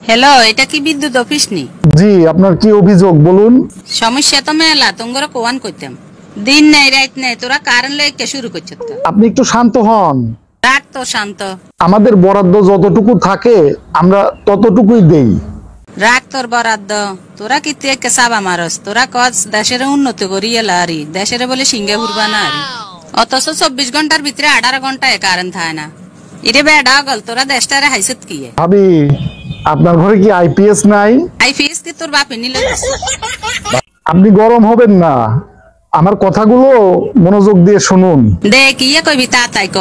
Hello, এটা কি বিদ্যুৎ অফিস নি? জি, আপনার কি অভিযোগ বলুন। সমস্যা তো মেলা তোমরা কোয়ান করতাম। দিন নাই রাত নাই তোরা কারেন্ট লইকে শুরু করছত। আপনি একটু শান্ত হন। রাখ তো শান্ত। আমাদের বরাদ্দ যতটুকু থাকে আমরা ততটুকুই দেই। রাখ তোর বরাদ্দ। তোরা কি তুই সাবা মারস? তোরা কজ দেশের উন্নতি করি এলারি, দেশের বলে সিঙ্গে ঘুরবা না আরি। অথচ 24 ঘন্টার ভিতরে 18 ঘন্টায় কারেন্ট থাকে না। ইরে বেডা গল, তোরা দেশটারে হাইছত কি? ভাবি, আপনার ঘরে কি আইপিএস নাই? আইপিএস কি তোর বাপে নিল? আপনি গরম হবেন না, আমার কথাগুলো মনোযোগ দিয়ে শুনুন। দেখ ইয়ে কইবি তা তাই ক।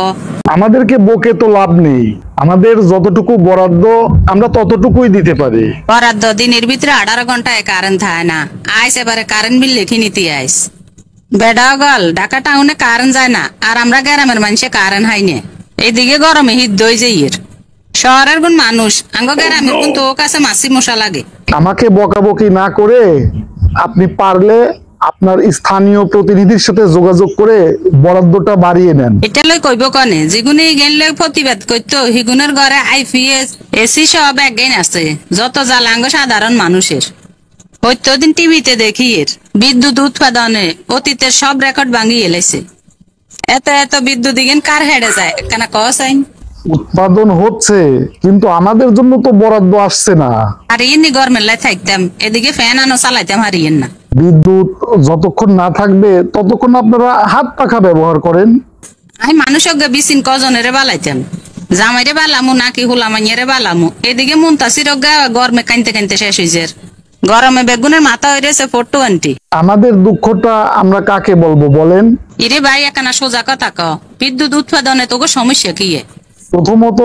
আমাদেরকে বকে তো লাভ নেই, আমাদের যতটুকু বরাদ্দ আমরা ততটুকুই দিতে পারি। বরাদ্দ দিনের ভিতরে 18 ঘন্টায় কারেন্ট থাকে না। আইস এবারে কারেন্ট বিল লিখে নিতে আইস। বেডা গল, ঢাকা টাউনে কারেন্ট যায় না, আর আমরা গ্রামের মানুষে কারেন্ট হাইনে। এইদিকে গরমে হিট দই যাইয়ের। শহরের গুণ মানুষ, আঙ্গ গ্রামের গুণ তো কাছে মাছি মশা লাগে। আমাকে বকাবকি না করে আপনি পারলে আপনার স্থানীয় প্রতিনিধির সাথে যোগাযোগ করে বরাদ্দটা বাড়িয়ে নেন। এটা লই কইব কনে, যেগুনে গেন লই প্রতিবাদ করতো হিগুনের ঘরে আইপিএস এসি সব একগাইন আছে। যত জ্বালাঙ্গ সাধারণ মানুষের। প্রত্যেকদিন টিভিতে দেখি এর বিদ্যুৎ উৎপাদনে অতীতের সব রেকর্ড ভাঙিয়ে এলেছে। এত এত বিদ্যুৎ দিগেন কার হেডে যায় কেন কস আইন? উৎপাদন হচ্ছে, কিন্তু আমাদের জন্য তো বরাদ্দ আসছে না। আর ইনি গরমের লাই থাকতাম, এদিকে ফ্যান আনো চালাইতাম হারিয়েন না। বিদ্যুৎ যতক্ষণ না থাকবে ততক্ষণ আপনারা হাত পাখা ব্যবহার করেন। আমি মানুষকে বিচিন কজনেরে বালাইতাম, জামাইরে বালামু নাকি হুলামাইয়ারে বালামু। এদিকে মুন্তাসির গরমে কানতে কানতে শেষ হয়েছে। গরমে বেগুনের মাথা হইরেছে 420। আমাদের দুঃখটা আমরা কাকে বলবো বলেন? ইরে ভাই একানা সোজা কথা ক, বিদ্যুৎ উৎপাদনে তোকে সমস্যা কি? প্রথমত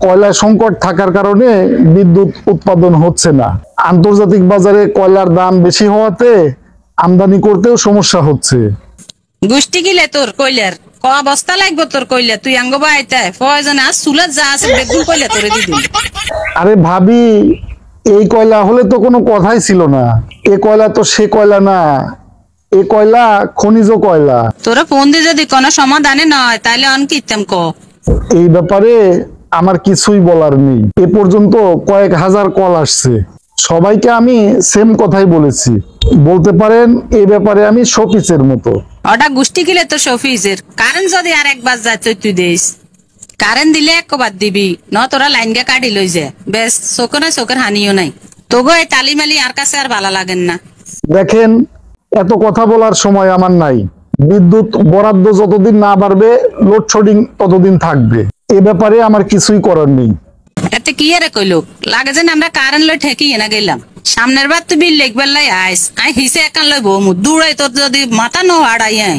কয়লা সংকট থাকার কারণে বিদ্যুৎ উৎপাদন হচ্ছে না। আন্তর্জাতিক বাজারে কয়লার দাম বেশি হওয়াতে আমদানি করতেও সমস্যা হচ্ছে। গোষ্ঠী গিলে তোর কইলার ক অবস্থা লাগবে তোর কইলা, তুই আঙ্গ বাইতায় প্রয়োজনে আজ চুলার যা আছে বেগুন কইলা তোরে দিদি। আরে ভাবি, এই কয়লা হলে তো কোনো কথাই ছিল না। এ কয়লা তো সে কয়লা না, এ কয়লা খনিজ কয়লা। তোরা ফোন দিয়ে যদি কোনো সমাধানে নয় তাহলে অন কিতাম ক। এই ব্যাপারে আমার কিছুই বলার নেই। এ পর্যন্ত কয়েক হাজার কল আসছে, সবাইকে আমি সেম কথাই বলেছি। বলতে পারেন এই ব্যাপারে আমি শোপিসের মতো। ওটা গোষ্ঠী গিলে তো সফিজের কারেন্ট যদি আর একবার যায় তুই দিস। কারেন্ট দিলে একবার দিবি ন, তোরা লাইন গে কাটি লই যায় বেশ। চোখের হানিও নাই। তোগো এই তালিমালি আর কাছে আর ভালো লাগেন না। দেখেন, এত কথা বলার সময় আমার নাই। বিদ্যুৎ বরাদ্দ যতদিন না বাড়বে লোডশেডিং ততদিন থাকবে। এ ব্যাপারে আমার কিছুই করার নেই। এতে কি আরে কইলো লাগে যে আমরা কারেন্ট লই ঠেকিয়ে না গেলাম। সামনের বার তুই বিল লিখবার লাই আইস, আই হিসে একান লই বমু দূরে তোর যদি মাথা ন হাড়াই আই।